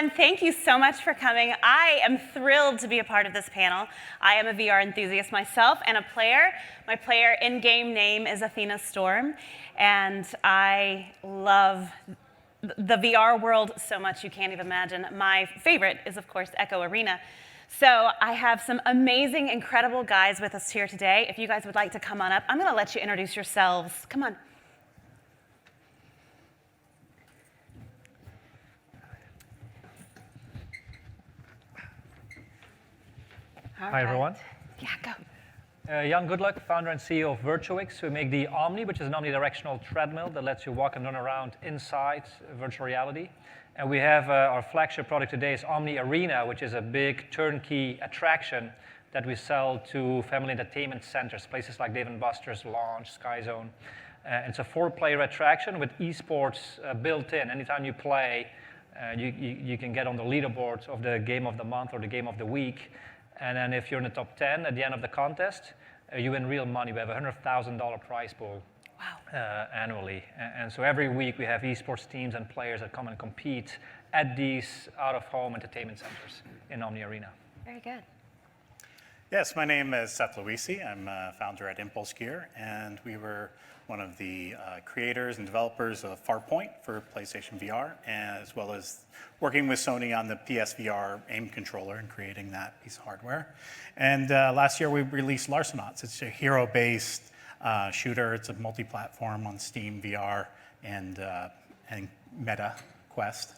everyone. Thank you so much for coming. I am thrilled to be a part of this panel. I am a VR enthusiast myself and a player. My player in-game name is Athena Storm, and I love the VR world so much you can't even imagine. My favorite is, of course, Echo Arena. So I have some amazing, incredible guys with us here today. If you guys would like to come on up, I'm going to let you introduce yourselves. Come on. Hi, everyone. Yeah, go. Jan Goetgeluk, founder and CEO of Virtuix. We make the Omni, which is an omnidirectional treadmill that lets you walk and run around inside virtual reality. And we have our flagship product today is Omni Arena, which is a big turnkey attraction that we sell to family entertainment centers, places like Dave & Buster's, Launch, Sky Zone. It's a 4-player attraction with esports built in. Anytime you play, you can get on the leaderboards of the game of the month or the game of the week. And then if you're in the top 10 at the end of the contest, you win real money. We have a $100,000 prize pool annually. And so every week we have esports teams and players that come and compete at these out-of-home entertainment centers in Omni Arena. Very good. Yes, my name is Seth Luisi. I'm a founder at Impulse Gear, and we were one of the creators and developers of Farpoint for PlayStation VR, as well as working with Sony on the PSVR aim controller and creating that piece of hardware. And last year we released Larcenauts. It's a hero-based shooter. It's a multi-platform on Steam VR and Meta Quest.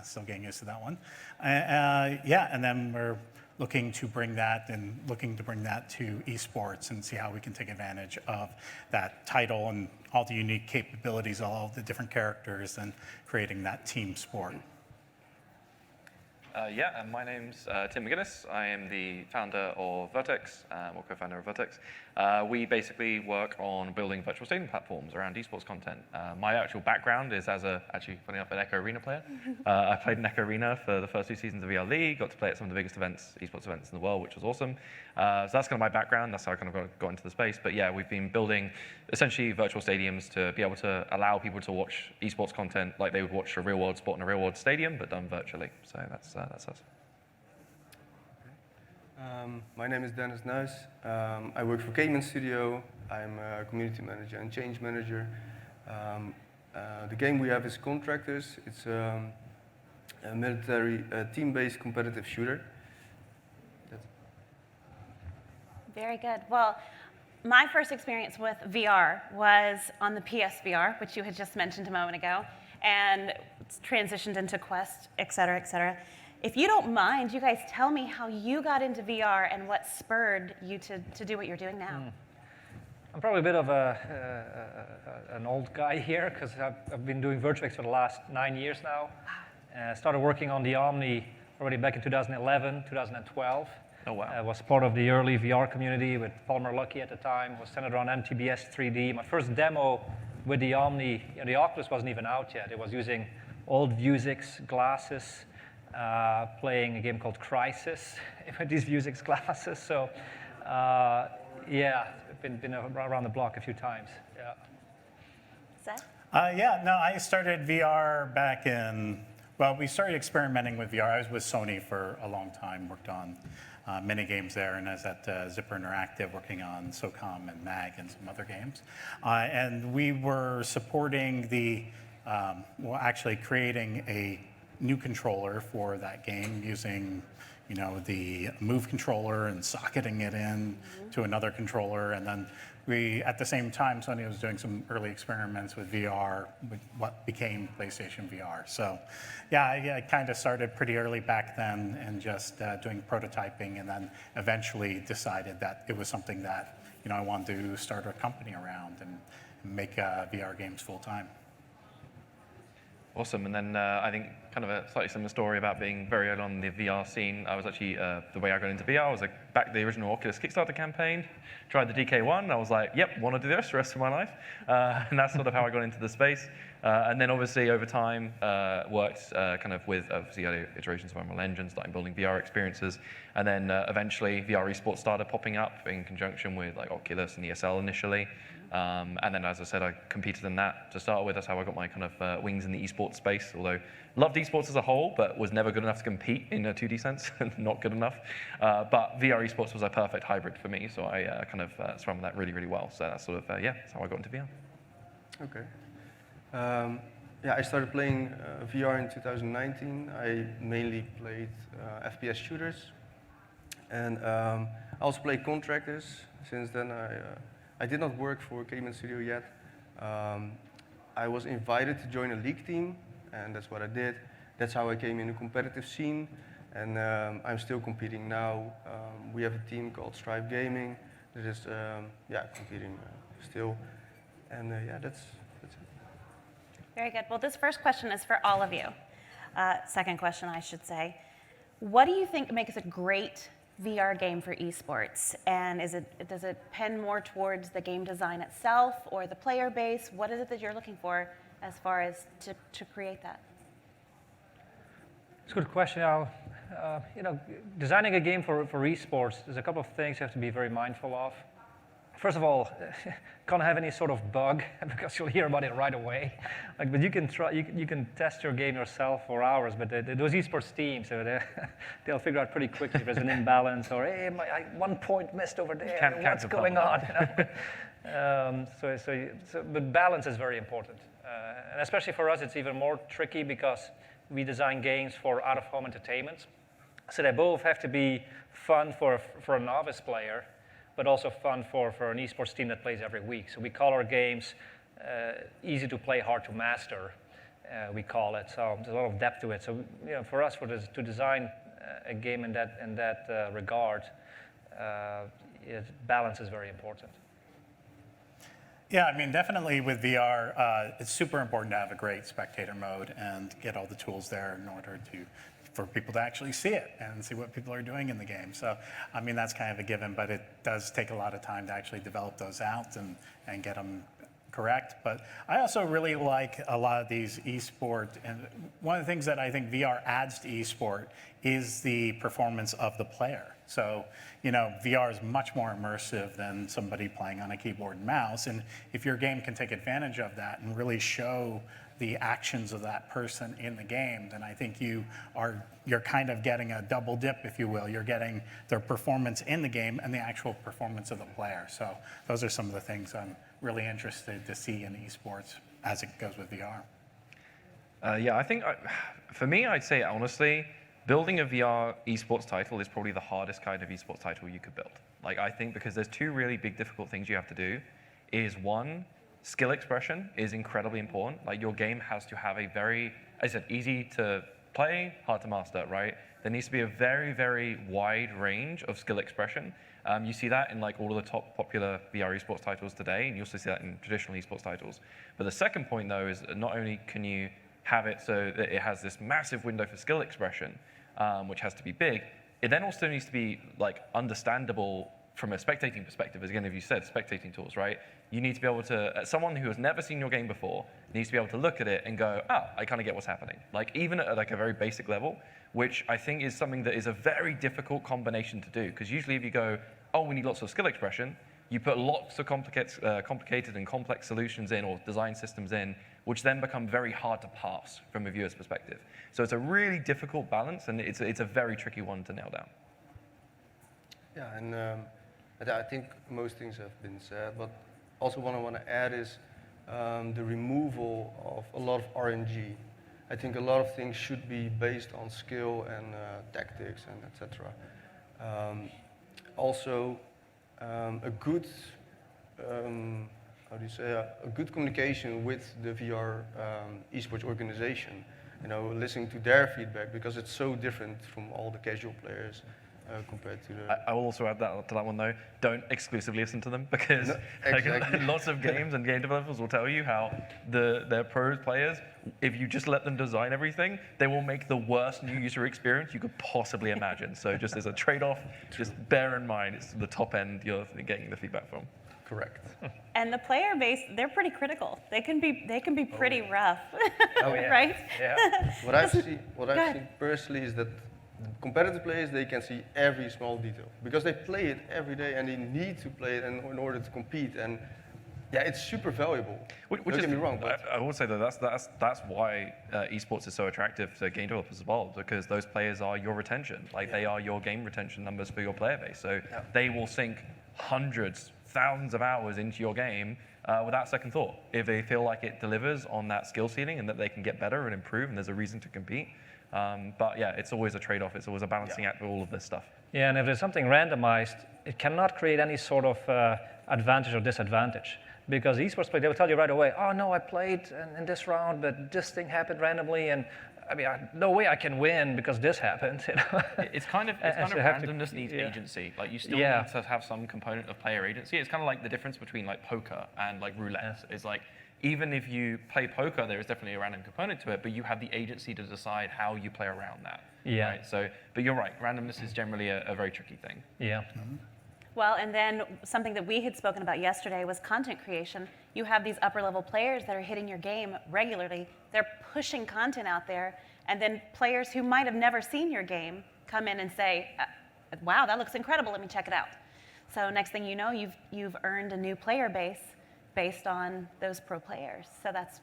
Still getting used to that one. Yeah, and then we're looking to bring that to esports and see how we can take advantage of that title and all the unique capabilities, all of the different characters, and creating that team sport. And my name's Tim Mcguinness. I am the founder of Virtex, or co-founder of Virtex. We basically work on building virtual stadium platforms around esports content. My actual background is as actually, funny enough, an Echo Arena player. I played in Echo Arena for the first 2 seasons of VR League, got to play at some of the biggest events, esports events in the world, which was awesome. So that's kind of my background. That's how I kind of got into the space. But yeah, we've been building essentially virtual stadiums to be able to allow people to watch esports content like they would watch a real-world sport in a real-world stadium, but done virtually. So that's us. My name is Nuis. I work for Caveman Studio. I'm a community manager and change manager. The game we have is Contractors. It's a military team-based competitive shooter. Very good. Well, my first experience with VR was on the PSVR, which you had just mentioned a moment ago, and it's transitioned into Quest, et cetera, et cetera. If you don't mind, you guys tell me how you got into VR and what spurred you to do what you're doing now. I'm probably a bit of an old guy here because I've been doing Virtuix for the last 9 years now. Started working on the Omni already back in 2011, 2012. Oh, wow. I was part of the early VR community with Palmer Luckey at the time. It was centered around MTBS 3D. My first demo with the Omni, the Oculus wasn't even out yet. It was using old Vuzix glasses, playing a game called Crisis with these Vuzix glasses. So, yeah, been around the block a few times. Yeah. Seth? I started VR back in, we started experimenting with VR. I was with Sony for a long time, worked on many games there, and I was at Zipper Interactive working on SOCOM and MAG and some other games. And we were supporting actually creating a new controller for that game using, the Move controller and socketing it in to another controller. And then we, at the same time, Sony was doing some early experiments with VR, with what became PlayStation VR. So yeah, I kind of started pretty early back then and just doing prototyping, and then eventually decided that it was something that, I wanted to start a company around and make VR games full time. Awesome. And then I think kind of a slightly similar story about being very early on in the VR scene. I was actually, the way I got into VR was backed the original Oculus Kickstarter campaign, tried the DK1, I was like, yep, want to do this the rest of my life. And that's sort of how I got into the space. And then obviously over time, worked kind of with obviously other iterations of Unreal Engine, starting building VR experiences. And then eventually VR Esports started popping up in conjunction with like Oculus and ESL initially. And then, as I said, I competed in that to start with. That's how I got my kind of wings in the esports space, although loved esports as a whole, but was never good enough to compete in a 2D sense, not good enough. But VR esports was a perfect hybrid for me, so I kind of swam that really, really well. So that's sort of, yeah, that's how I got into VR. Okay. Yeah, I started playing VR in 2019. I mainly played FPS shooters. And I also played contractors. Since then, I did not work for Caveman Studio yet. I was invited to join a league team, and that's what I did. That's how I came in the competitive scene, and I'm still competing now. We have a team called Stripe Gaming that is, competing still, and yeah, that's it. Very good. Well, this first question is for all of you. Second question, I should say. What do you think makes a great VR game for esports? And does it pen more towards the game design itself or the player base? What is it that you're looking for as far as to create that? It's a good question. Designing a game for esports, there's a couple of things you have to be very mindful of. First of all, can't have any sort of bug because you'll hear about it right away. But you can try, you can test your game yourself for hours. But those esports teams, they'll figure out pretty quickly if there's an imbalance or hey, 1 point missed over there. What's going on? But balance is very important, and especially for us, it's even more tricky because we design games for out-of-home entertainment. So they both have to be fun for a novice player, but also fun for an esports team that plays every week. So we call our games easy to play, hard to master, we call it. So there's a lot of depth to it. So for us, to design a game in that regard, balance is very important. Yeah, I mean, definitely with VR, it's super important to have a great spectator mode and get all the tools there in order for people to actually see it and see what people are doing in the game. So, I mean, that's kind of a given, but it does take a lot of time to actually develop those out and get them correct. But I also really like a lot of these esport, and one of the things that I think VR adds to esport is the performance of the player. So, VR is much more immersive than somebody playing on a keyboard and mouse. And if your game can take advantage of that and really show the actions of that person in the game, then I think you're kind of getting a double dip, if you will. You're getting their performance in the game and the actual performance of the player. So those are some of the things I'm really interested to see in esports as it goes with VR. Yeah, I think for me, I'd say honestly, building a VR esports title is probably the hardest kind of esports title you could build. Like, I think because there's two really big difficult things you have to do. Is one, skill expression is incredibly important. Like, your game has to have a very, as I said, easy to play, hard to master, right? There needs to be a very, very wide range of skill expression. You see that in like all of the top popular VR esports titles today, and you also see that in traditional esports titles. But the second point, though, is not only can you have it so that it has this massive window for skill expression, which has to be big, it then also needs to be like understandable from a spectating perspective. As again, as you said, spectating tools, right? You need to be able to, someone who has never seen your game before needs to be able to look at it and go, I kind of get what's happening. Like, even at like a very basic level, which I think is something that is a very difficult combination to do. Because usually if you go, we need lots of skill expression, you put lots of complicated and complex solutions in or design systems in, which then become very hard to pass from a viewer's perspective. So it's a really difficult balance, and it's a very tricky one to nail down. Yeah, and I think most things have been said, but also what I want to add is the removal of a lot of RNG. I think a lot of things should be based on skill and tactics and etc. Also, a good a good communication with the VR esports organization. Listening to their feedback, because it's so different from all the casual players. compared to the. I will also add that to that one though. Don't exclusively listen to them because No, like, exactly. lots of games and game developers will tell you how their pro players, if you just let them design everything, they will make the worst new user experience you could possibly imagine. So just as a trade-off, just bear in mind it's the top end you're getting the feedback from. Correct. And the player base, they're pretty critical. They can be pretty rough, Oh, yeah. right? Yeah. What I've seen ahead. personally is that competitive players, they can see every small detail because they play it every day and they need to play it in order to compete. And yeah, it's super valuable. Which Don't get me wrong, but I would say that that's why esports is so attractive to game developers as well, because those players are your retention. Like they are your game retention numbers for your player base. So they will sink hundreds, thousands of hours into your game without second thought. If they feel like it delivers on that skill ceiling and that they can get better and improve and there's a reason to compete. But yeah, it's always a trade-off. It's always a balancing act with all of this stuff. Yeah, and if there's something randomized, it cannot create any sort of advantage or disadvantage. Because esports players, they will tell you right away, oh no, I played in this round, but this thing happened randomly, and I mean, no way I can win because this happened. You know? It's kind of randomness needs agency. Like you still need to have some component of player agency. It's kind of like the difference between like poker and like roulette. It's like even if you play poker, there is definitely a random component to it, but you have the agency to decide how you play around that. Yeah. Right? So, but you're right. Randomness is generally a very tricky thing. Yeah. Well, and then something that we had spoken about yesterday was content creation. You have these upper level players that are hitting your game regularly. They're pushing content out there, and then players who might have never seen your game come in and say, wow, that looks incredible, let me check it out. So next thing you know, you've earned a new player base based on those pro players. So that's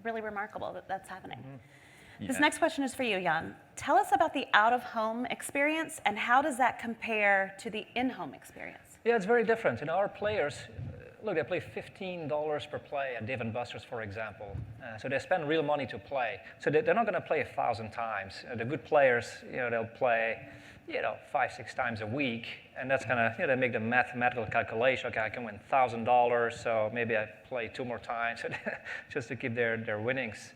really remarkable that that's happening. Mm-hmm. This Yeah. next question is for you, Jan. Tell us about the out-of-home experience and how does that compare to the in-home experience? Yeah, it's very different. You know, our players, look, they play $15 per play at Dave & Buster's, for example. So they spend real money to play. So they're not going to play 1,000 times. The good players, you know, they'll play, 5-6 times a week, and that's going to, they make the mathematical calculation. Okay, I can win $1,000, so maybe I play 2 more times just to keep their winnings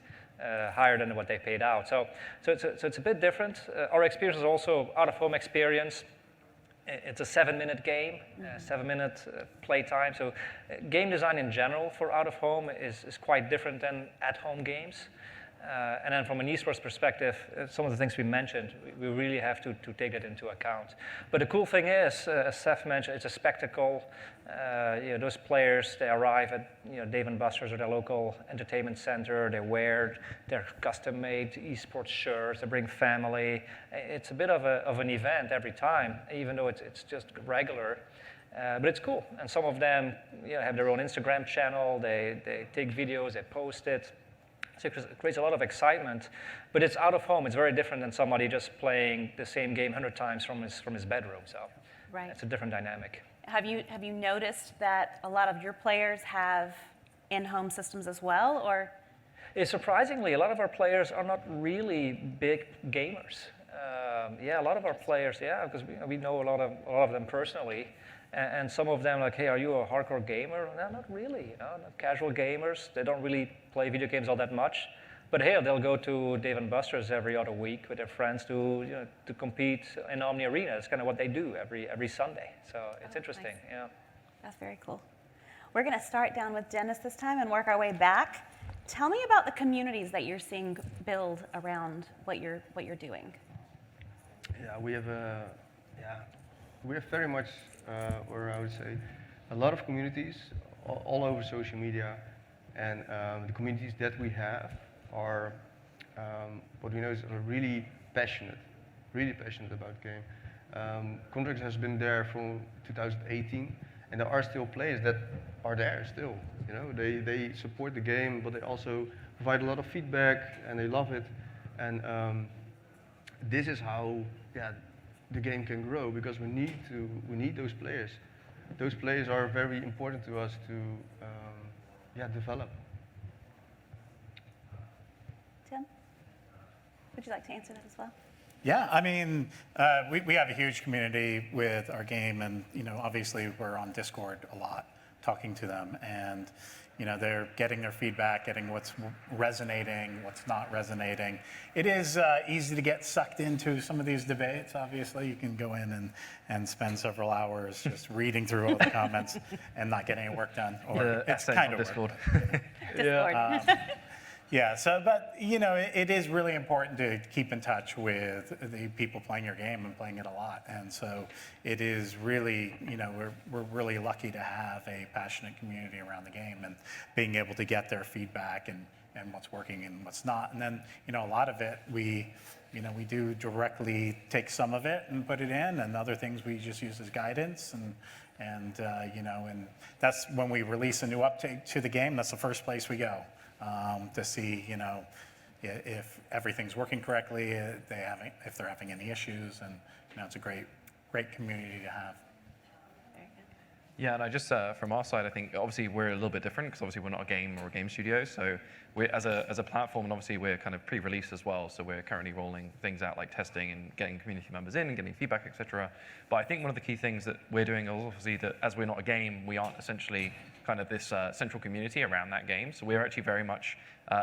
higher than what they paid out. So it's a bit different. Our experience is also out-of-home experience. It's a 7-minute game, 7-minute play time. So game design in general for out-of-home is quite different than at-home games. And then from an esports perspective, some of the things we mentioned, we really have to take that into account. But the cool thing is, as Seth mentioned, it's a spectacle. Those players, they arrive at Dave & Buster's or their local entertainment center. They wear their custom-made esports shirts. They bring family. It's a bit of an event every time, even though it's just regular. But it's cool. And some of them have their own Instagram channel. They take videos, they post it. So it creates a lot of excitement, but it's out of home. It's very different than somebody just playing the same game 100 times from his bedroom. So Right. it's a different dynamic. Have you noticed that a lot of your players have in-home systems as well, or? Surprisingly, a lot of our players are not really big gamers. A lot of our players, because we know a lot of them personally. And some of them, like, hey, are you a hardcore gamer? No, not really. Not casual gamers. They don't really play video games all that much. But hey, they'll go to Dave & Buster's every other week with their friends to compete in Omni Arena. It's kind of what they do every Sunday. So it's interesting. Nice. Yeah. That's very cool. We're going to start down with Dennis this time and work our way back. Tell me about the communities that you're seeing build around what you're doing. Yeah, we have very much, or I would say, a lot of communities all over social media, and the communities that we have are what we know is are really passionate about game. Contracts has been there from 2018, and there are still players that are there still. They support the game, but they also provide a lot of feedback, and they love it. And this is how the game can grow, because we need those players. Those players are very important to us to develop. Tim, would you like to answer that as well? Yeah, I mean, we have a huge community with our game, and obviously we're on Discord a lot, talking to them, and they're getting their feedback, getting what's resonating, what's not resonating. It is easy to get sucked into some of these debates. Obviously, you can go in and spend several hours just reading through all the comments and not getting any work done. Or it's kind of Discord. Discord. Yeah, but it is really important to keep in touch with the people playing your game and playing it a lot. And so it is really, we're really lucky to have a passionate community around the game and being able to get their feedback and what's working and what's not. And then, a lot of it we do directly take some of it and put it in, and other things we just use as guidance. And that's when we release a new update to the game, that's the first place we go. To see, if everything's working correctly, if they're having any issues, and it's a great community to have. Yeah, and I just from our side, I think obviously we're a little bit different because obviously we're not a game or a game studio. So we're as a platform, and obviously we're kind of pre-release as well. So we're currently rolling things out like testing and getting community members in and getting feedback, etc. But I think one of the key things that we're doing is obviously that as we're not a game, we aren't essentially kind of this central community around that game. So we're actually very much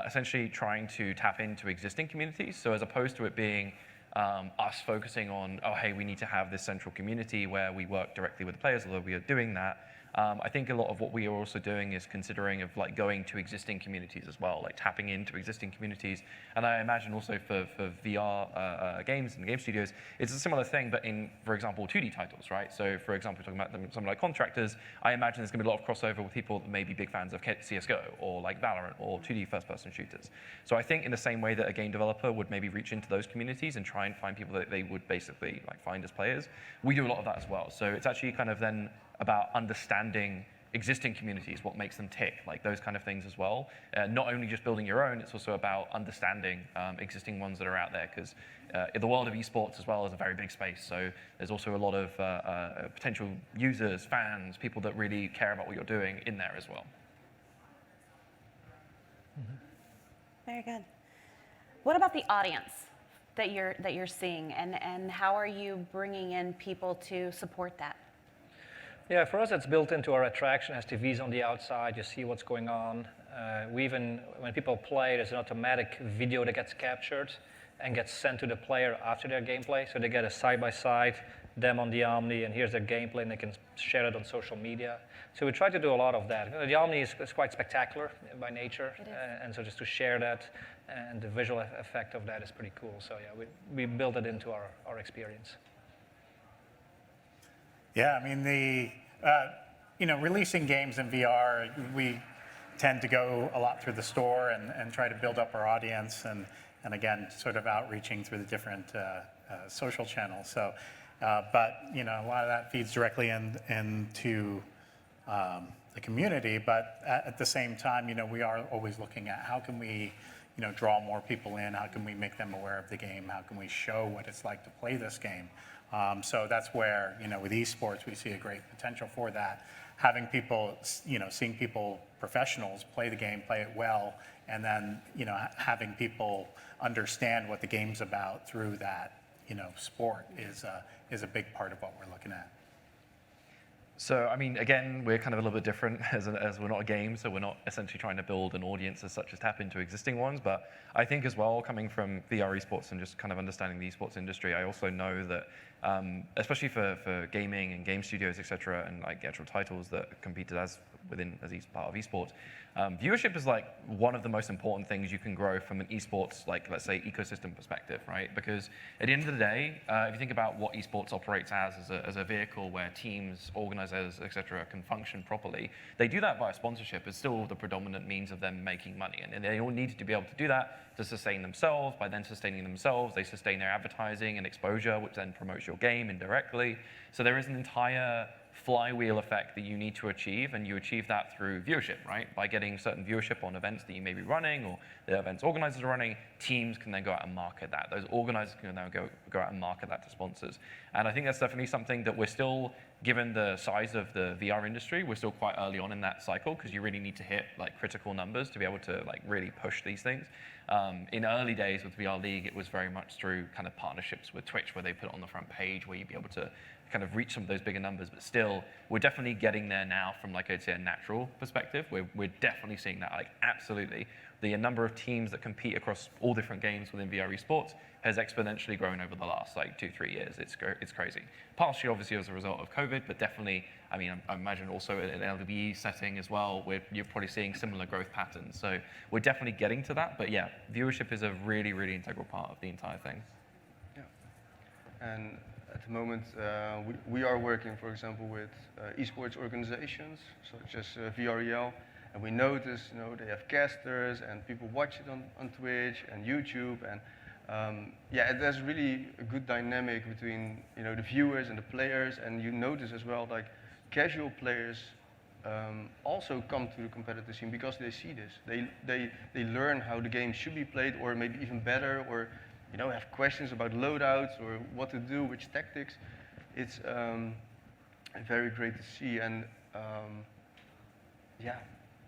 essentially trying to tap into existing communities. So as opposed to it being us focusing on, oh, hey, we need to have this central community where we work directly with the players, although we are doing that. I think a lot of what we are also doing is considering of like going to existing communities as well, like tapping into existing communities. And I imagine also for VR games and game studios, it's a similar thing, but in, for example, 2D titles, right? So for example, talking about something like Contractors, I imagine there's gonna be a lot of crossover with people that may be big fans of CSGO or like Valorant or 2D first-person shooters. So I think in the same way that a game developer would maybe reach into those communities and try and find people that they would basically like find as players, we do a lot of that as well. So it's actually kind of then about understanding existing communities, what makes them tick, like those kind of things as well. Not only just building your own, it's also about understanding existing ones that are out there, because the world of esports as well is a very big space. So there's also a lot of potential users, fans, people that really care about what you're doing in there as well. Very good. What about the audience that you're seeing, and how are you bringing in people to support that? Yeah, for us, it's built into our attraction. As TVs on the outside, you see what's going on. We even, when people play, there's an automatic video that gets captured and gets sent to the player after their gameplay. So they get a side-by-side, them on the Omni, and here's their gameplay, and they can share it on social media. So we try to do a lot of that. The Omni is quite spectacular by nature, and so just to share that, and the visual effect of that is pretty cool. So yeah, we build it into our experience. Yeah, I mean, releasing games in VR, we tend to go a lot through the store and try to build up our audience, and again, sort of outreaching through the different social channels. So, but a lot of that feeds directly into the community. But at the same time, we are always looking at how can we, draw more people in? How can we make them aware of the game? How can we show what it's like to play this game? So that's where, with esports, we see a great potential for that. Having people, seeing people, professionals, play the game, play it well, and then, having people understand what the game's about through that, sport is a big part of what we're looking at. So, I mean, again, we're kind of a little bit different as we're not a game, so we're not essentially trying to build an audience as such as tap into existing ones. But I think as well, coming from VR esports and just kind of understanding the esports industry, I also know that, especially for gaming and game studios, et cetera, and like actual titles that competed as part of esports, viewership is like one of the most important things you can grow from an esports, like let's say ecosystem perspective, right? Because at the end of the day, if you think about what esports operates as a vehicle where teams, organizers, etc., can function properly, they do that via sponsorship. It's still the predominant means of them making money, and they all need to be able to do that to sustain themselves. By then sustaining themselves, they sustain their advertising and exposure, which then promotes your game indirectly. So there is an entire flywheel effect that you need to achieve, and you achieve that through viewership, right? By getting certain viewership on events that you may be running, or the events organizers are running, teams can then go out and market that. Those organizers can then go out and market that to sponsors. And I think that's definitely something that we're still given the size of the VR industry, we're still quite early on in that cycle because you really need to hit like critical numbers to be able to like really push these things. In early days with VR League, it was very much through kind of partnerships with Twitch, where they put it on the front page, where you'd be able to kind of reach some of those bigger numbers. But still, we're definitely getting there now from like I'd say a natural perspective. We're definitely seeing that, like absolutely. The number of teams that compete across all different games within VR esports has exponentially grown over the last like 2-3 years. It's crazy. Partially, obviously, as a result of COVID, but definitely, I mean, I imagine also in an LWE setting as well, you're probably seeing similar growth patterns. So we're definitely getting to that. But yeah, viewership is a really, really integral part of the entire thing. Yeah. And at the moment, we are working, for example, with esports organizations such as VREL. And we notice, they have casters and people watch it on Twitch and YouTube. And yeah, there's really a good dynamic between, the viewers and the players. And you notice as well, like casual players also come to the competitive scene because they see this. They learn how the game should be played, or maybe even better, or have questions about loadouts or what to do, which tactics. It's very great to see. And yeah.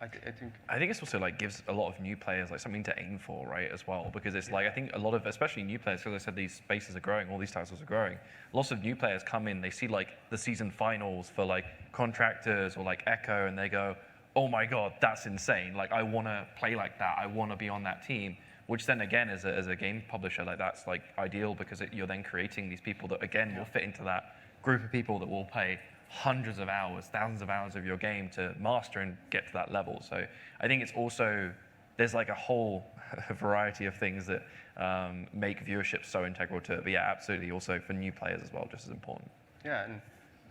I think it's also like gives a lot of new players like something to aim for, right, as well, because it's like I think a lot of especially new players, because I said these spaces are growing, all these titles are growing. Lots of new players come in, they see like the season finals for like Contractors or like Echo, and they go, oh my god, that's insane! Like I want to play like that, I want to be on that team. Which then again, as a game publisher, like that's like ideal because you're then creating these people that again will fit into that group of people that will play hundreds of hours, thousands of hours of your game to master and get to that level. So I think it's also, there's like a whole variety of things that make viewership so integral to it. But yeah, absolutely also for new players as well, just as important. Yeah,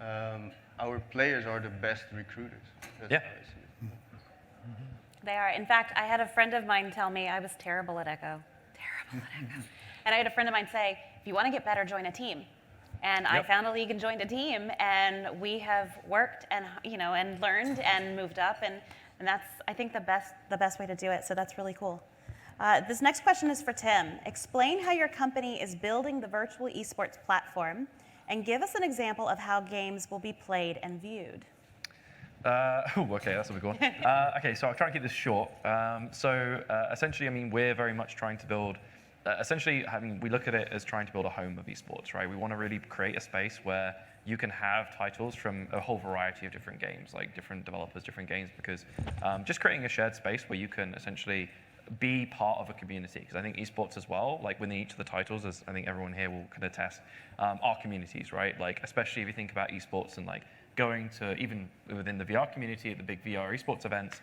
and our players are the best recruiters. That's Yeah. how I see it. They are. In fact, I had a friend of mine tell me I was terrible at Echo. Terrible at Echo. And I had a friend of mine say, if you want to get better, join a team. And I found a league and joined a team, and we have worked and and learned and moved up, and that's I think the best way to do it. So that's really cool. This next question is for Tim. Explain how your company is building the virtual esports platform, and give us an example of how games will be played and viewed. Okay, that's a big one. Okay, so I'll try and keep this short. Essentially, I mean, we're very much trying to build. Essentially, we look at it as trying to build a home of esports, right? We want to really create a space where you can have titles from a whole variety of different games, like different developers, different games, because just creating a shared space where you can essentially be part of a community. Because I think esports as well, like within each of the titles, as I think everyone here will can attest, are communities, right? Like, especially if you think about esports and like going to, even within the VR community at the big VR esports events,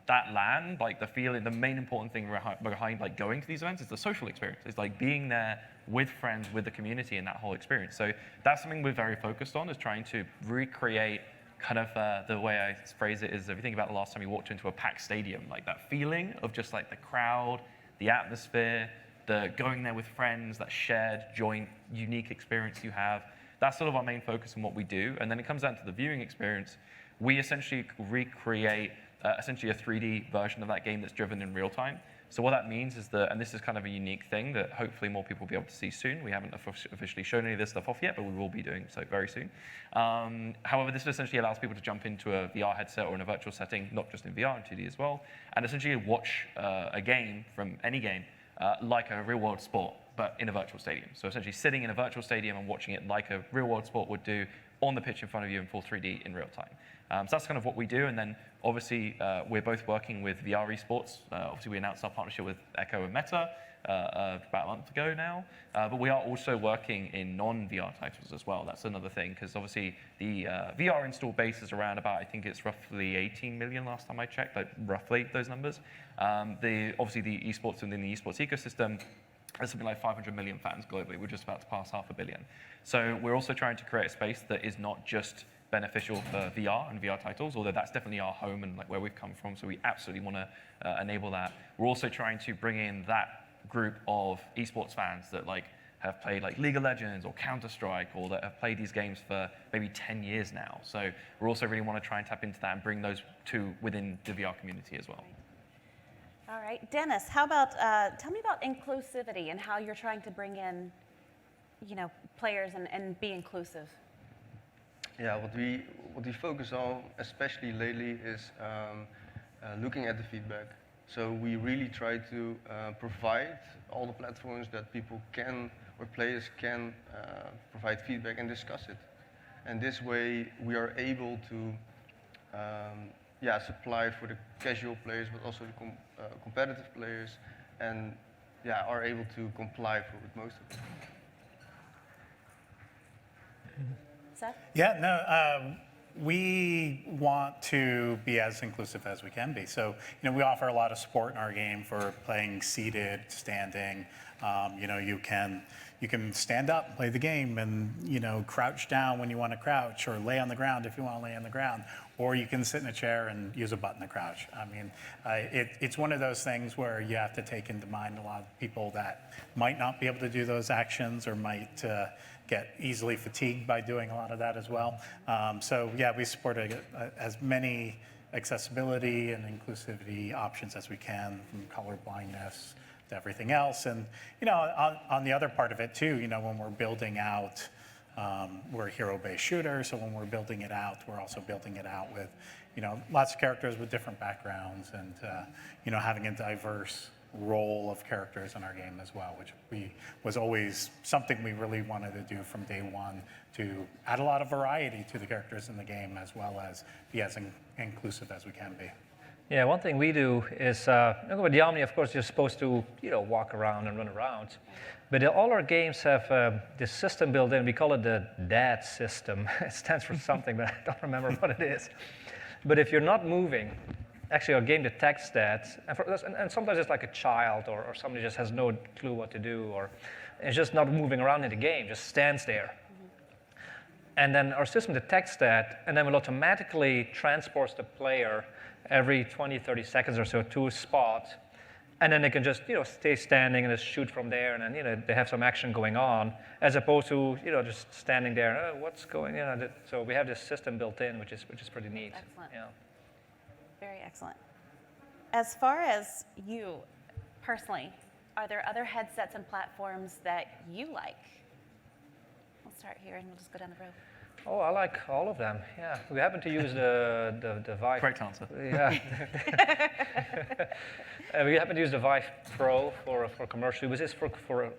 that LAN, like the feeling, the main important thing behind like going to these events is the social experience. It's like being there with friends, with the community, and that whole experience. So that's something we're very focused on, is trying to recreate kind of the way I phrase it is, if you think about the last time you walked into a packed stadium, like that feeling of just like the crowd, the atmosphere, the going there with friends, that shared, joint, unique experience you have. That's sort of our main focus in what we do. And then it comes down to the viewing experience. We essentially recreate essentially a 3D version of that game that's driven in real time. So what that means is that, and this is kind of a unique thing that hopefully more people will be able to see soon. We haven't officially shown any of this stuff off yet, but we will be doing so very soon. However, this essentially allows people to jump into a VR headset or in a virtual setting, not just in VR, in 2D as well, and essentially watch a game from any game like a real-world sport, but in a virtual stadium. So essentially sitting in a virtual stadium and watching it like a real-world sport would do on the pitch in front of you in full 3D in real time. So that's kind of what we do. And then obviously we're both working with VR esports. Obviously we announced our partnership with Echo and Meta about a month ago now. But we are also working in non-VR titles as well. That's another thing, because obviously the VR install base is around about, I think it's roughly 18 million last time I checked, like roughly those numbers. Obviously the esports within the esports ecosystem, there's something like 500 million fans globally. We're just about to pass 500 million. So we're also trying to create a space that is not just beneficial for VR and VR titles, although that's definitely our home and like where we've come from. So we absolutely want to enable that. We're also trying to bring in that group of esports fans that like have played like League of Legends or Counter-Strike, or that have played these games for maybe 10 years now. So we're also really want to try and tap into that and bring those two within the VR community as well. All right, Dennis, how about, tell me about inclusivity and how you're trying to bring in, players and be inclusive. Yeah, what we focus on, especially lately, is looking at the feedback. So we really try to provide all the platforms that people can, or players can provide feedback and discuss it. And this way, we are able to supply for the casual players, but also the competitive players, and are able to comply with most of them. Seth? Yeah, no, we want to be as inclusive as we can be. So, we offer a lot of support in our game for playing seated, standing. You can stand up, play the game, and crouch down when you want to crouch, or lay on the ground if you want to lay on the ground, or you can sit in a chair and use a button to crouch. I mean, it's one of those things where you have to take into mind a lot of people that might not be able to do those actions, or might get easily fatigued by doing a lot of that as well. We support as many accessibility and inclusivity options as we can, from color blindness to everything else. And on the other part of it too, when we're building out, we're a hero-based shooter, so when we're building it out, we're also building it out with lots of characters with different backgrounds, and having a diverse role of characters in our game as well, which was always something we really wanted to do from day one, to add a lot of variety to the characters in the game, as well as be as inclusive as we can be. Yeah, one thing we do is, with the Omni, of course, you're supposed to, walk around and run around. But all our games have this system built in. We call it the DAD system. It stands for something, but I don't remember what it is. But if you're not moving, actually our game detects that. And sometimes it's like a child, or somebody just has no clue what to do, or is just not moving around in the game, just stands there. And then our system detects that, and then will automatically transports the player every 20, 30 seconds or so to a spot, and then they can just stay standing and just shoot from there, and then they have some action going on, as opposed to just standing there. Oh, what's going on? So we have this system built in, which is pretty neat. Excellent. Yeah. Very excellent. As far as you personally, are there other headsets and platforms that you like? We'll start here and we'll just go down the road. Oh, I like all of them. Yeah, we happen to use the Vive. Correct answer. Yeah. We happen to use the Vive Pro for commercial. This is for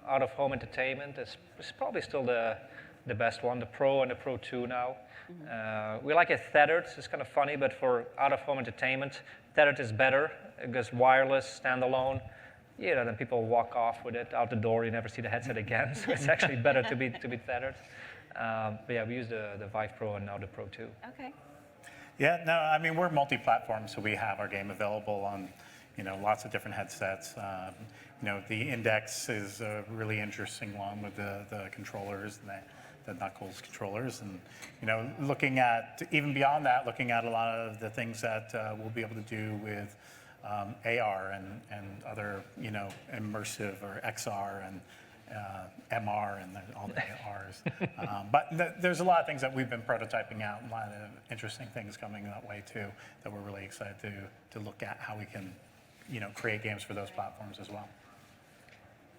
out-of-home entertainment. It's probably still the best one. The Pro and the Pro 2 now. We like it tethered. It's kind of funny, but for out-of-home entertainment, tethered is better. It goes wireless, standalone. Then people walk off with it out the door. You never see the headset again. So it's actually better to be tethered. But yeah, we use the Vive Pro and now the Pro 2. Okay. Yeah, no, I mean, we're multi-platform, so we have our game available on, lots of different headsets. The Index is a really interesting one with the controllers, the Knuckles controllers, and looking at, even beyond that, looking at a lot of the things that we'll be able to do with AR and other, immersive or XR and MR and all the ARs. But there's a lot of things that we've been prototyping out, a lot of interesting things coming that way too, that we're really excited to look at how we can, create games for those platforms as well.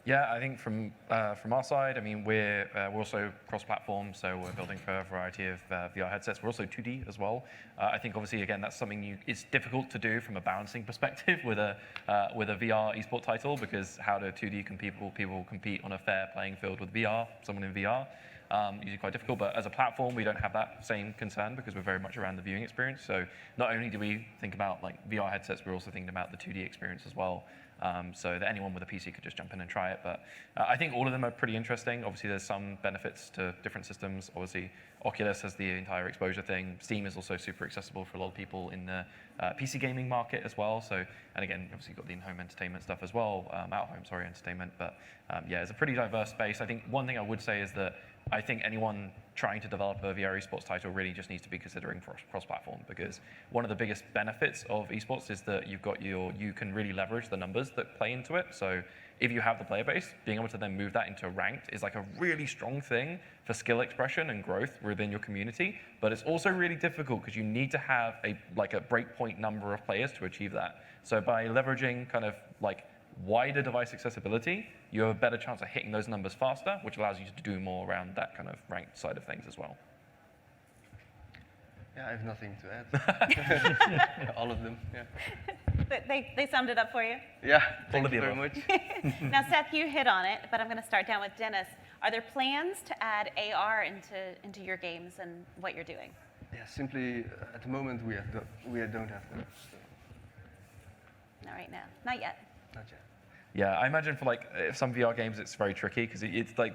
Yeah, I think from our side, I mean, we're also cross-platform, so we're building for a variety of VR headsets. We're also 2D as well. I think obviously, again, that's something it's difficult to do from a balancing perspective with a VR esport title, because how do 2D people compete on a fair playing field with VR, someone in VR? Usually quite difficult, but as a platform, we don't have that same concern because we're very much around the viewing experience. So not only do we think about like VR headsets, we're also thinking about the 2D experience as well. So that anyone with a PC could just jump in and try it. But I think all of them are pretty interesting. Obviously, there's some benefits to different systems. Obviously, Oculus has the entire exposure thing. Steam is also super accessible for a lot of people in the PC gaming market as well. So, and again, obviously you've got the in-home entertainment stuff as well, out-home, entertainment. But yeah, it's a pretty diverse space. I think one thing I would say is that I think anyone trying to develop a VR esports title really just needs to be considering cross-platform, because one of the biggest benefits of esports is that you can really leverage the numbers that play into it. So if you have the player base, being able to then move that into ranked is like a really strong thing for skill expression and growth within your community. But it's also really difficult because you need to have a breakpoint number of players to achieve that. So by leveraging kind of like wider device accessibility, you have a better chance of hitting those numbers faster, which allows you to do more around that kind of ranked side of things as well. Yeah, I have nothing to add. All of them. Yeah. They summed it up for you? Yeah. All Thank of you the very above. much. Now, Seth, you hit on it, but I'm going to start down with Dennis. Are there plans to add AR into your games and what you're doing? Yeah, simply at the moment we don't have that. So Not right now. Not yet. not yet. Yeah, I imagine for like some VR games, it's very tricky because it's like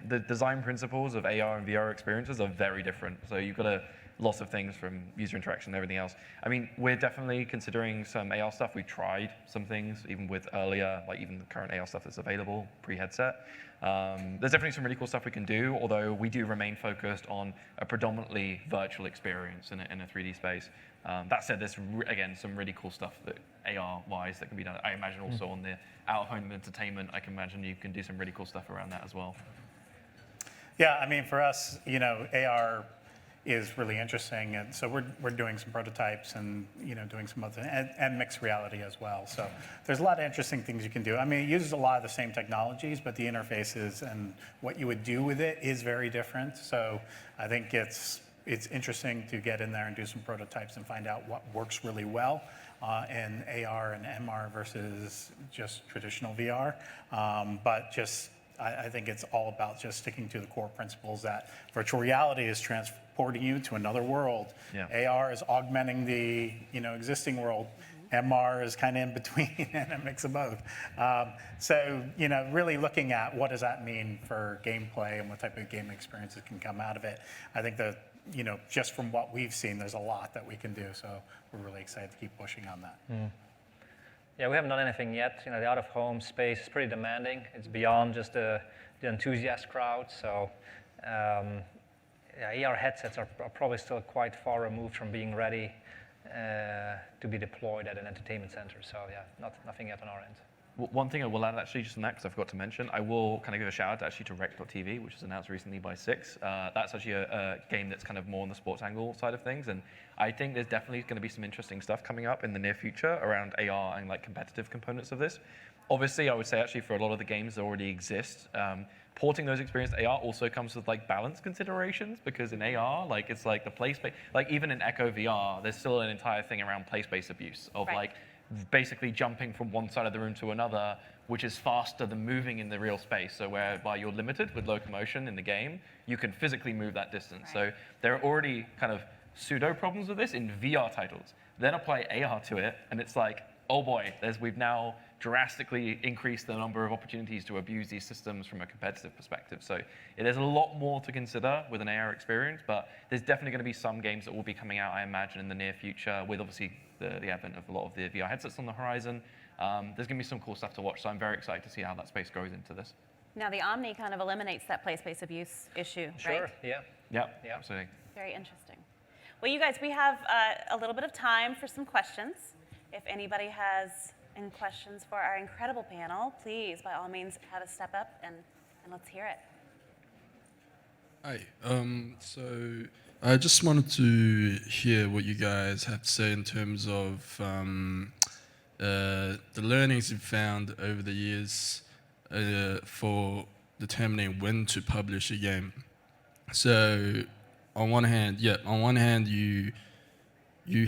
the design principles of AR and VR experiences are very different. So you've got lots of things from user interaction and everything else. I mean, we're definitely considering some AR stuff. We've tried some things, even with earlier, like even the current AR stuff that's available pre-headset. There's definitely some really cool stuff we can do, although we do remain focused on a predominantly virtual experience in a 3D space. That said, there's, again, some really cool stuff that AR-wise that can be done. I imagine also on the out-of-home entertainment, I can imagine you can do some really cool stuff around that as well. Yeah, I mean, for us, you know, AR is really interesting, and so we're doing some prototypes and doing some other and mixed reality as well. So there's a lot of interesting things you can do. I mean, it uses a lot of the same technologies, but the interfaces and what you would do with it is very different. So I think it's interesting to get in there and do some prototypes and find out what works really well in AR and MR versus just traditional VR. But just I think it's all about just sticking to the core principles that virtual reality is transporting you to another world. Yeah. AR is augmenting the existing world. MR is kind of in between and a mix of both. So really looking at what does that mean for gameplay and what type of game experiences can come out of it. I think that just from what we've seen, there's a lot that we can do. So we're really excited to keep pushing on that. Yeah, we haven't done anything yet. The out-of-home space is pretty demanding. It's beyond just the enthusiast crowd. So AR headsets are probably still quite far removed from being ready to be deployed at an entertainment center. So yeah, nothing yet on our end. One thing I will add actually just on that, because I forgot to mention, I will kind of give a shout out actually to Rec.tv, which was announced recently by Six. That's actually a game that's kind of more on the sports angle side of things, and I think there's definitely going to be some interesting stuff coming up in the near future around AR and like competitive components of this. Obviously, I would say actually for a lot of the games that already exist, porting those experiences to AR also comes with like balance considerations, because in AR, like it's like the play space, like even in Echo VR, there's still an entire thing around play space abuse of Right. like basically jumping from one side of the room to another, which is faster than moving in the real space. So whereby you're limited with locomotion in the game, you can physically move that distance. Right. So there are already kind of pseudo problems with this in VR titles. Then apply AR to it, and it's like, oh boy, we've now drastically increased the number of opportunities to abuse these systems from a competitive perspective. So there's a lot more to consider with an AR experience, but there's definitely going to be some games that will be coming out, I imagine, in the near future, with obviously the advent of a lot of the VR headsets on the horizon. There's going to be some cool stuff to watch, so I'm very excited to see how that space grows into this. Now, the Omni kind of eliminates that play space abuse issue, Sure, right? yeah. Yeah, Yeah. absolutely. Very interesting. Well, you guys, we have a little bit of time for some questions. If anybody has any questions for our incredible panel, please, by all means, have a step up and let's hear it. Hi. So I just wanted to hear what you guys have to say in terms of the learnings you've found over the years for determining when to publish a game. So on one hand, you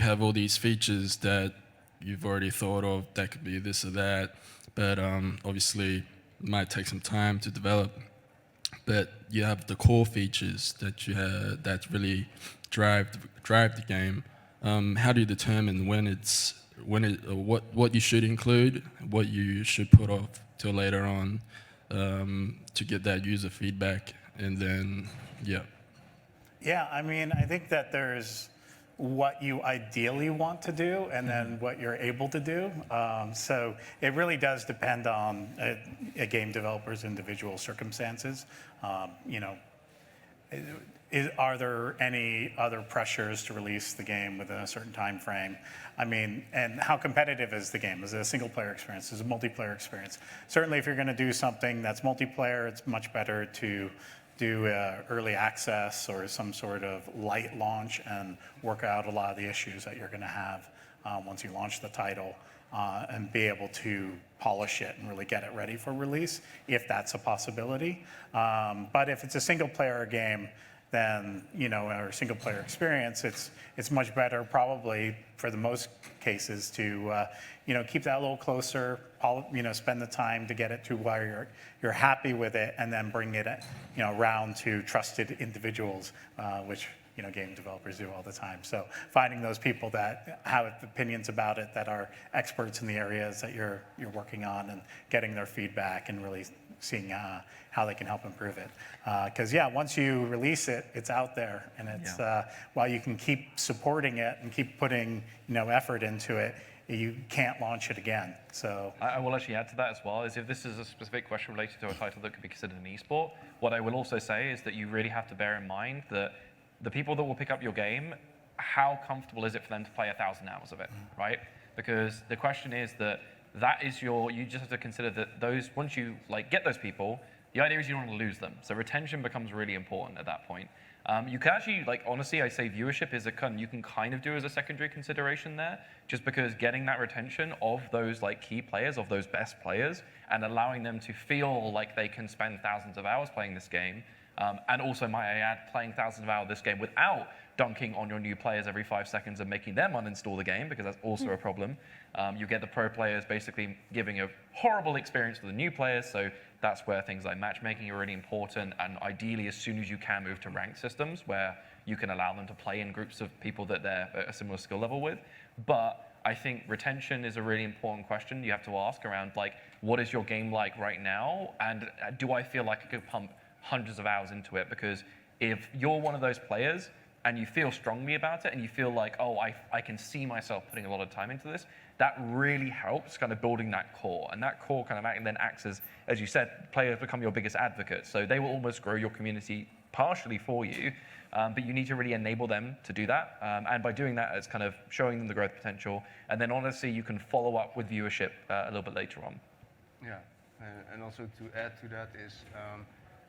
have all these features that you've already thought of that could be this or that, but obviously it might take some time to develop. But you have the core features that you have that really drive the game. How do you determine what you should include, what you should put off till later on to get that user feedback, and then Yeah, I mean, I think that there's what you ideally want to do and then what you're able to do. So it really does depend on a game developer's individual circumstances. Are there any other pressures to release the game within a certain time frame? I mean, and how competitive is the game? Is it a single player experience? Is it a multiplayer experience? Certainly if you're gonna do something that's multiplayer, it's much better to do early access or some sort of light launch and work out a lot of the issues that you're going to have once you launch the title and be able to polish it and really get it ready for release, if that's a possibility. But if it's a single player game, than our single player experience, it's much better probably for the most cases to keep that a little closer, spend the time to get it to where you're happy with it, and then bring it around to trusted individuals, which game developers do all the time. So finding those people that have opinions about it, that are experts in the areas that you're working on, and getting their feedback and really seeing how they can help improve it. Because once you release it, it's out there, and it's while you can keep supporting it and keep putting effort into it, you can't launch it again. So I will actually add to that as well, is if this is a specific question related to a title that could be considered an esport, what I will also say is that you really have to bear in mind that the people that will pick up your game, how comfortable is it for them to play 1,000 hours of it, right? Because the question is that is you just have to consider that those, once you get those people, the idea is you don't want to lose them. So retention becomes really important at that point. You can actually, honestly, I say viewership is you can kind of do as a secondary consideration there, just because getting that retention of those key players, of those best players, and allowing them to feel like they can spend thousands of hours playing this game, and also, might I add, playing thousands of hours of this game without dunking on your new players every 5 seconds and making them uninstall the game, because that's also a problem. You get the pro players basically giving a horrible experience to the new players, so that's where things like matchmaking are really important, and ideally, as soon as you can, move to ranked systems where you can allow them to play in groups of people that they're at a similar skill level with. But I think retention is a really important question you have to ask around, what is your game like right now, and do I feel like I could pump hundreds of hours into it? Because if you're one of those players and you feel strongly about it and you feel like, oh, I can see myself putting a lot of time into this, that really helps kind of building that core. And that core kind of then acts as you said, players become your biggest advocates. So they will almost grow your community partially for you, but you need to really enable them to do that. And by doing that, it's kind of showing them the growth potential. And then honestly, you can follow up with viewership a little bit later on. Yeah, and also to add to that is,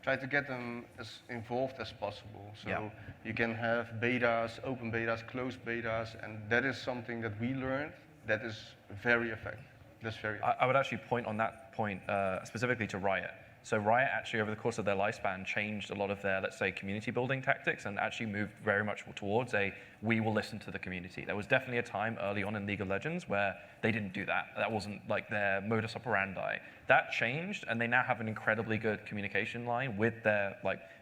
try to get them as involved as possible. So you can have betas, open betas, closed betas, and that is something that we learned that is very effective. That's very effective. I would actually point on that point specifically to Riot. So Riot actually, over the course of their lifespan, changed a lot of their, let's say, community building tactics, and actually moved very much towards we will listen to the community. There was definitely a time early on in League of Legends where they didn't do that. That wasn't their modus operandi. That changed, and they now have an incredibly good communication line with their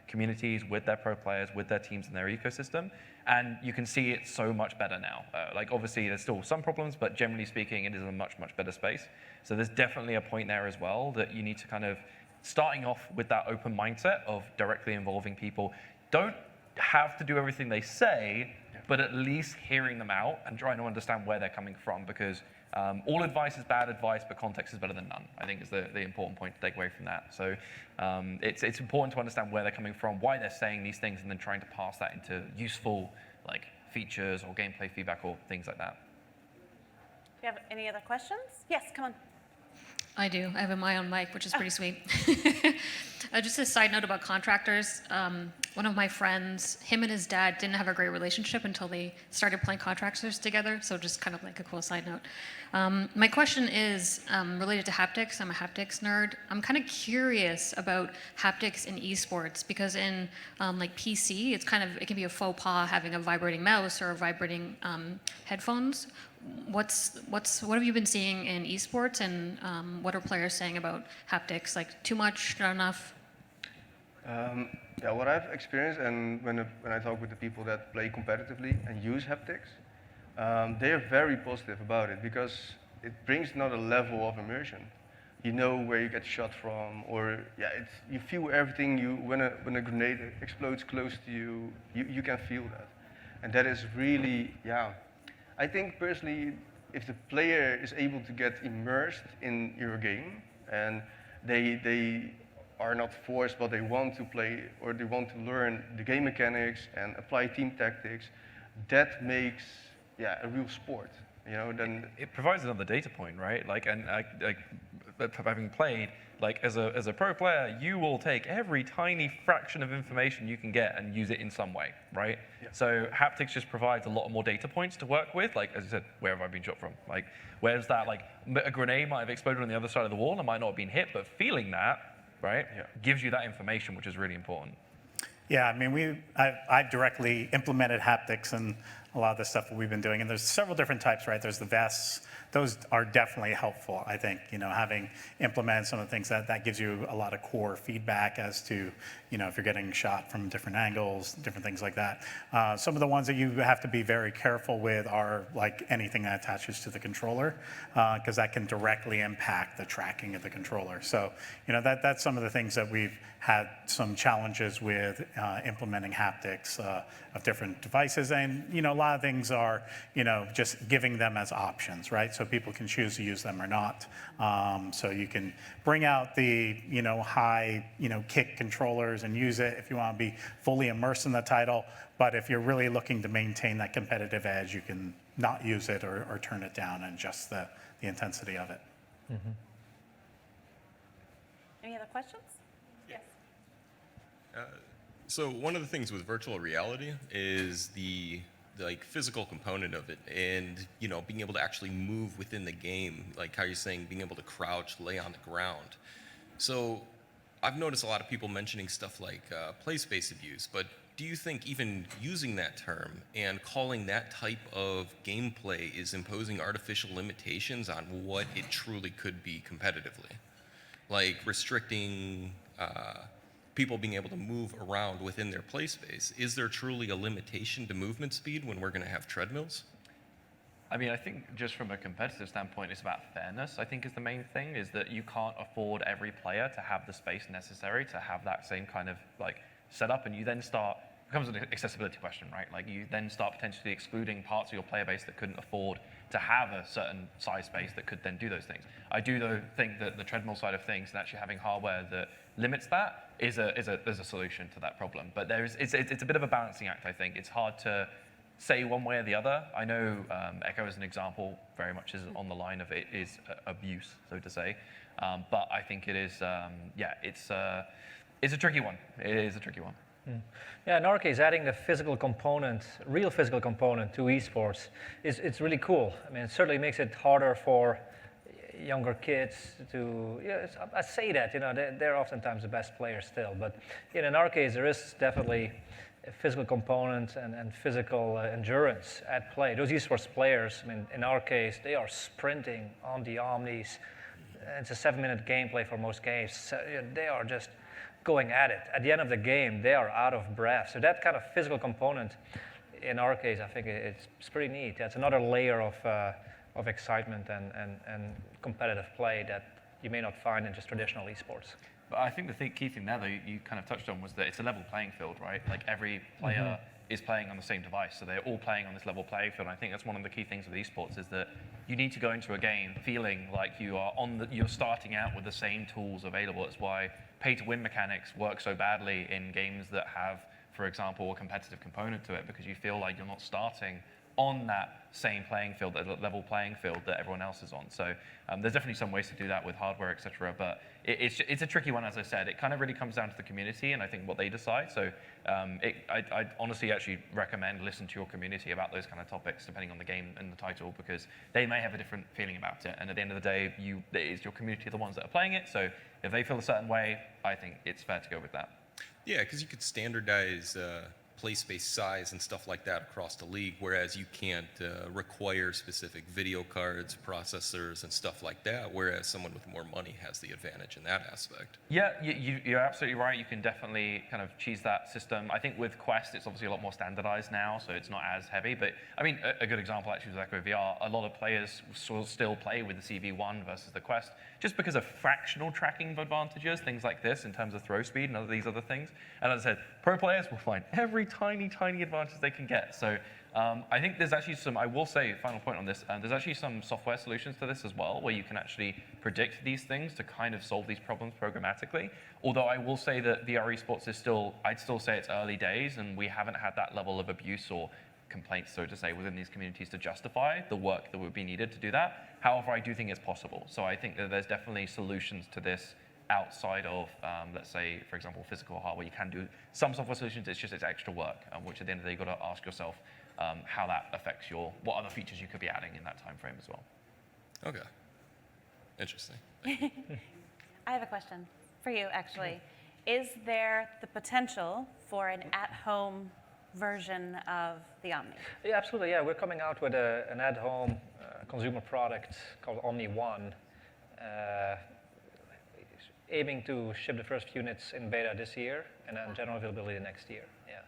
communities, with their pro players, with their teams and their ecosystem. And you can see it so much better now. Obviously, there's still some problems, but generally speaking, it is a much, much better space. So there's definitely a point there as well that you need to kind of, starting off with that open mindset of directly involving people. Don't have to do everything they say, but at least hearing them out and trying to understand where they're coming from, because all advice is bad advice, but context is better than none, I think is the important point to take away from that. So it's important to understand where they're coming from, why they're saying these things, and then trying to pass that into useful features or gameplay feedback or things like that. Do you have any other questions? Yes, come on. I do. I have my own mic, which is pretty sweet. Just a side note about contractors. One of my friends, him and his dad didn't have a great relationship until they started playing contractors together. So just kind of a cool side note. My question is related to haptics. I'm a haptics nerd. I'm kind of curious about haptics in esports, because in PC, it can be a faux pas having a vibrating mouse or vibrating headphones. What have you been seeing in esports, and what are players saying about haptics? Too much, not enough? Yeah, what I've experienced, and when I talk with the people that play competitively and use haptics, they are very positive about it, because it brings another level of immersion. You know where you get shot from, or you feel everything. When a grenade explodes close to you, you can feel that, and that is really I think personally, if the player is able to get immersed in your game, and they are not forced, but they want to play, or they want to learn the game mechanics and apply team tactics, that makes a real sport. Then it provides another data point, right? Having played, as a pro player, you will take every tiny fraction of information you can get and use it in some way, right? Yeah. So haptics just provides a lot more data points to work with. As I said, where have I been shot from? Where's that? A grenade might have exploded on the other side of the wall and might not have been hit, but feeling that, right, gives you that information, which is really important. Yeah, I mean, I've directly implemented haptics and a lot of the stuff that we've been doing, and there's several different types, right? There's the vests. Those are definitely helpful, I think, having implemented some of the things that gives you a lot of core feedback as to, if you're getting shot from different angles, different things like that. Some of the ones that you have to be very careful with are like anything that attaches to the controller, because that can directly impact the tracking of the controller. So, that's some of the things that we've had some challenges with implementing haptics of different devices. And, a lot of things are, just giving them as options, right? So people can choose to use them or not. So you can bring out the, high, kick controllers and use it if you want to be fully immersed in the title. But if you're really looking to maintain that competitive edge, you can not use it or turn it down and adjust the intensity of it. Mm-hmm. Any other questions? Yes. So one of the things with virtual reality is the physical component of it, and being able to actually move within the game, like how you're saying, being able to crouch, lay on the ground. So I've noticed a lot of people mentioning stuff like play space abuse, but do you think even using that term and calling that type of gameplay is imposing artificial limitations on what it truly could be competitively? Like restricting people being able to move around within their play space. Is there truly a limitation to movement speed when we're going to have treadmills? I mean, I think just from a competitive standpoint, it's about fairness, I think is the main thing, is that you can't afford every player to have the space necessary to have that same kind of setup, and you then start, it becomes an accessibility question, right? Like you then start potentially excluding parts of your player base that couldn't afford to have a certain size space that could then do those things. I do though think that the treadmill side of things and actually having hardware that limits that is a solution to that problem. But it's a bit of a balancing act, I think. It's hard to say one way or the other. I know Echo as an example very much is on the line of it is abuse, so to say. But I think it is, it's a tricky one. It is a tricky one. Yeah, in our case, adding the physical component, real physical component to esports, it's really cool. I mean, it certainly makes it harder for younger kids to, I say that, they're oftentimes the best players still, but in our case, there is definitely a physical component and physical endurance at play. Those esports players, I mean, in our case, they are sprinting on the Omnis. It's a 7-minute gameplay for most games. So, they are just going at it. At the end of the game, they are out of breath. So that kind of physical component, in our case, I think it's pretty neat. That's another layer of excitement and competitive play that you may not find in just traditional esports. But I think the key thing there, though, you kind of touched on, was that it's a level playing field, right? Like every player is playing on the same device, so they're all playing on this level playing field. And I think that's one of the key things with esports is that you need to go into a game feeling like you are you're starting out with the same tools available. It's why pay-to-win mechanics work so badly in games that have, for example, a competitive component to it, because you feel like you're not starting on that same playing field, that level playing field that everyone else is on. So there's definitely some ways to do that with hardware, et cetera, but it's a tricky one, as I said. It kind of really comes down to the community and I think what they decide. So I honestly actually recommend listen to your community about those kind of topics, depending on the game and the title, because they may have a different feeling about it. And at the end of the day, it is your community the ones that are playing it. So if they feel a certain way, I think it's fair to go with that. Yeah, because you could standardize play space size and stuff like that across the league, whereas you can't require specific video cards, processors, and stuff like that, whereas someone with more money has the advantage in that aspect. Yeah, you're absolutely right. You can definitely kind of cheese that system. I think with Quest, it's obviously a lot more standardized now, so it's not as heavy. But I mean, a good example actually with Echo VR, a lot of players still play with the CV1 versus the Quest, just because of fractional tracking advantages, things like this in terms of throw speed and these other things. And as I said, pro players will find every tiny advantage they can get. So I think there's actually some, I will say, final point on this, there's actually some software solutions to this as well, where you can actually predict these things to kind of solve these problems programmatically. Although I will say that VR esports is still, I'd still say it's early days, and we haven't had that level of abuse or complaints, so to say, within these communities to justify the work that would be needed to do that. However, I do think it's possible. So I think that there's definitely solutions to this outside of, let's say, for example, physical hardware. You can do some software solutions, it's extra work, which at the end of the day, you've got to ask yourself how that affects what other features you could be adding in that time frame as well. Okay. Interesting. I have a question for you, actually. Is there the potential for an at-home version of the Omni? Yeah, absolutely. Yeah, we're coming out with an at-home consumer product called Omni One, aiming to ship the first units in beta this year and then general availability next year. Yeah.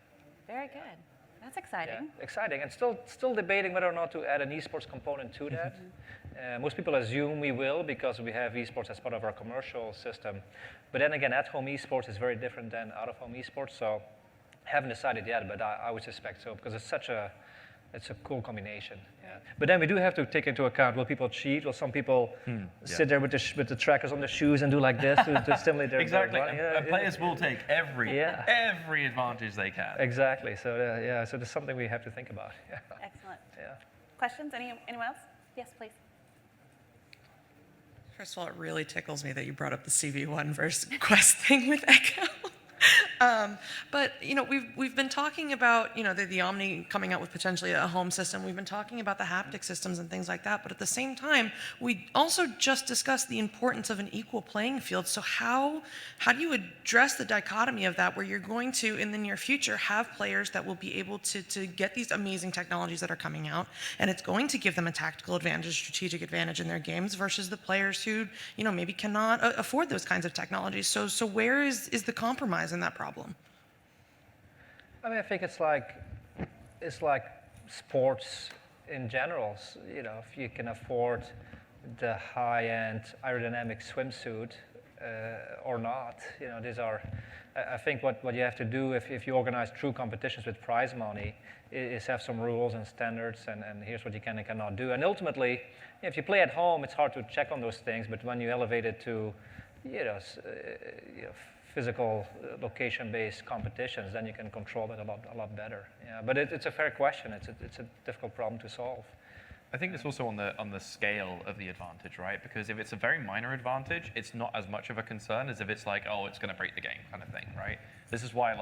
Very good. That's exciting. Yeah, exciting, and still debating whether or not to add an esports component to that. Most people assume we will because we have esports as part of our commercial system. But then again, at-home esports is very different than out-of-home esports, so haven't decided yet, but I would suspect so because it's a cool combination. Yeah. But then we do have to take into account, will people cheat? Will some people sit there with the trackers on the shoes and do like this to stimulate their Exactly, body? and players will take every advantage they can. Exactly, so so there's something we have to think about. Yeah. Excellent. Yeah. Questions? Anyone else? Yes, please. First of all, it really tickles me that you brought up the CV1 versus Quest thing with Echo. But we've been talking about the Omni coming out with potentially a home system. We've been talking about the haptic systems and things like that. But at the same time, we also just discussed the importance of an equal playing field. So how do you address the dichotomy of that, where you're going to in the near future have players that will be able to get these amazing technologies that are coming out, and it's going to give them a tactical advantage, strategic advantage in their games, versus the players who maybe cannot afford those kinds of technologies. So where is the compromise in that problem? I mean, I think it's like sports in general. If you can afford the high-end aerodynamic swimsuit or not, these are. I think what you have to do if you organize true competitions with prize money is have some rules and standards, and here's what you can and cannot do. And ultimately, if you play at home, it's hard to check on those things. But when you elevate it to, physical location-based competitions, then you can control that a lot better. Yeah, but it's a fair question. It's a difficult problem to solve. I think it's also on the scale of the advantage, right? Because if it's a very minor advantage, it's not as much of a concern as if it's like, oh, it's going to break the game kind of thing, right? This is why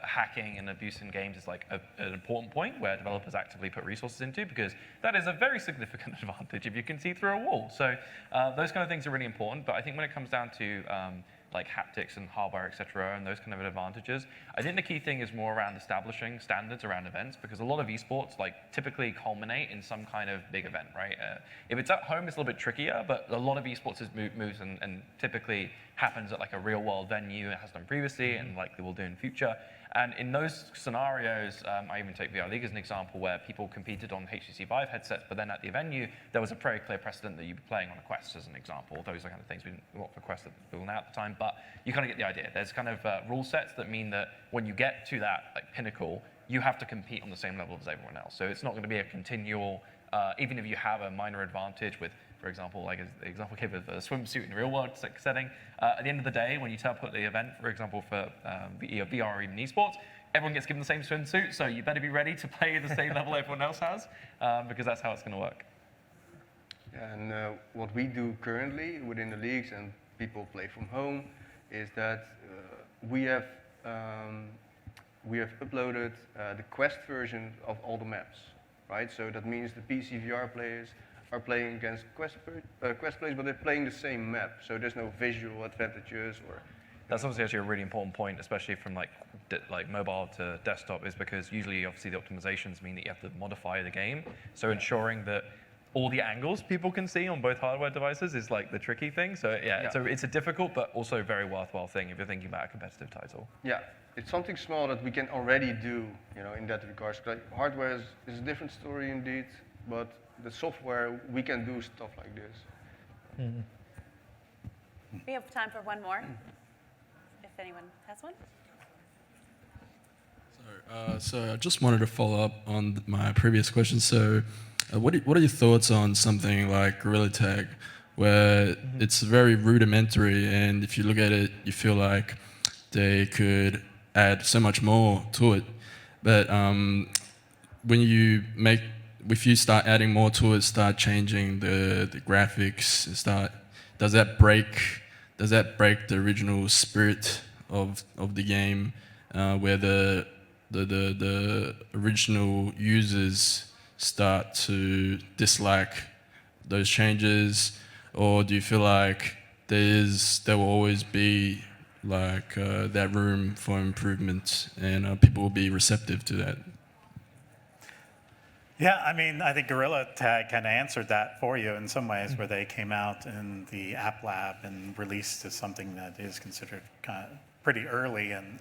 hacking and abuse in games is like an important point where developers actively put resources into, because that is a very significant advantage if you can see through a wall. So those kind of things are really important. But I think when it comes down to like haptics and hardware, et cetera, and those kind of advantages, I think the key thing is more around establishing standards around events, because a lot of esports typically culminate in some kind of big event, right? If it's at home, it's a little bit trickier, but a lot of esports moves and typically happens at a real world venue. It has done previously and likely will do in future. And in those scenarios, I even take VR League as an example, where people competed on HTC Vive headsets, but then at the venue, there was a very clear precedent that you'd be playing on a Quest as an example. Those are kind of things we didn't want for Quest that were out at the time, but you kind of get the idea. There's kind of rule sets that mean that when you get to that pinnacle, you have to compete on the same level as everyone else. So it's not going to be a continual, even if you have a minor advantage with, for example, like the example gave of a swimsuit in a real-world setting. At the end of the day, when you turn up at the event, for example, for VR or even esports, everyone gets given the same swimsuit, so you better be ready to play the same level everyone else has, because that's how it's going to work. And what we do currently within the leagues, and people play from home, is that we have uploaded the Quest version of all the maps, right? So that means the PC VR players are playing against Quest players, but they're playing the same map, so there's no visual advantages or. That's obviously actually a really important point, especially from like mobile to desktop, is because usually obviously the optimizations mean that you have to modify the game. So ensuring that all the angles people can see on both hardware devices is like the tricky thing. So yeah. So it's a difficult but also very worthwhile thing if you're thinking about a competitive title. Yeah, it's something small that we can already do, in that regard. Hardware is a different story indeed, but the software, we can do stuff like this. Mm-hmm. We have time for one more, if anyone has one. So I just wanted to follow up on my previous question. So what are your thoughts on something like Guerrilla Tag, where it's very rudimentary, and if you look at it, you feel like they could add so much more to it. But if you start adding more to it, start changing the graphics, does that break the original spirit of the game, where the original users start to dislike those changes, or do you feel like there will always be like that room for improvement, and people will be receptive to that? Yeah, I mean, I think Gorilla Tag kind of answered that for you in some ways, where they came out in the App Lab and released as something that is considered kind of pretty early, and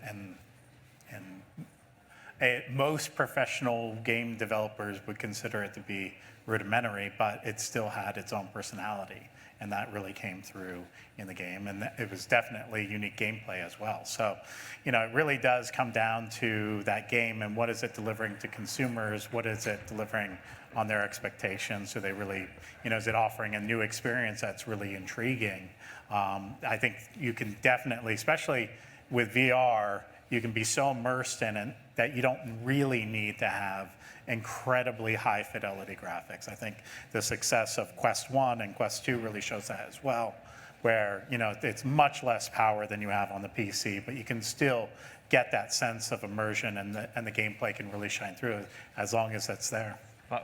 most professional game developers would consider it to be rudimentary, but it still had its own personality, and that really came through in the game, and it was definitely unique gameplay as well. So, it really does come down to that game and what is it delivering to consumers, what is it delivering on their expectations, so they really, is it offering a new experience that's really intriguing? I think you can definitely, especially with VR, you can be so immersed in it that you don't really need to have incredibly high fidelity graphics. I think the success of Quest 1 and Quest 2 really shows that as well, where it's much less power than you have on the PC, but you can still get that sense of immersion, and the gameplay can really shine through as long as it's there.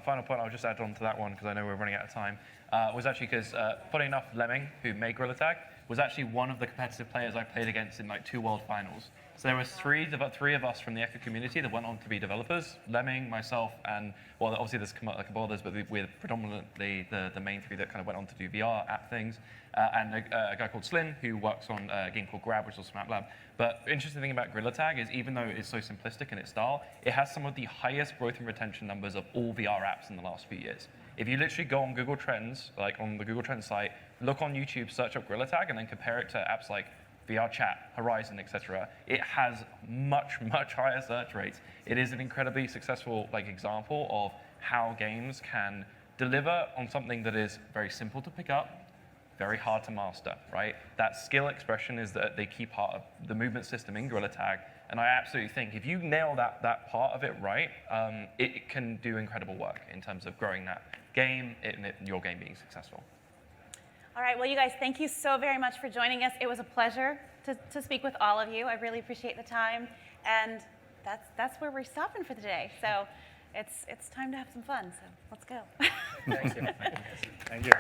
Final point I'll just add on to that one, because I know we're running out of time, was actually because, funny enough, Lemming, who made Gorilla Tag, was actually one of the competitive players I played against in like 2 World Finals. So there was three of us from the Echo community that went on to be developers: Lemming, myself, and, well, obviously there's a couple others, but we're predominantly the main 3 that kind of went on to do VR app things, and a guy called Slyn, who works on a game called Grab, which is also from App Lab. But the interesting thing about Gorilla Tag is, even though it's so simplistic in its style, it has some of the highest growth and retention numbers of all VR apps in the last few years. If you literally go on Google Trends, like on the Google Trends site, look on YouTube, search up Gorilla Tag, and then compare it to apps like VR Chat, Horizon, etc., it has much, much higher search rates. It is an incredibly successful example of how games can deliver on something that is very simple to pick up, very hard to master, right? That skill expression is the key part of the movement system in Gorilla Tag, and I absolutely think if you nail that part of it right, it can do incredible work in terms of growing that game and your game being successful. All right, well, you guys, thank you so very much for joining us. It was a pleasure to speak with all of you. I really appreciate the time, and that's where we're stopping for the day. So it's time to have some fun, so let's go. Thank you. Thank you.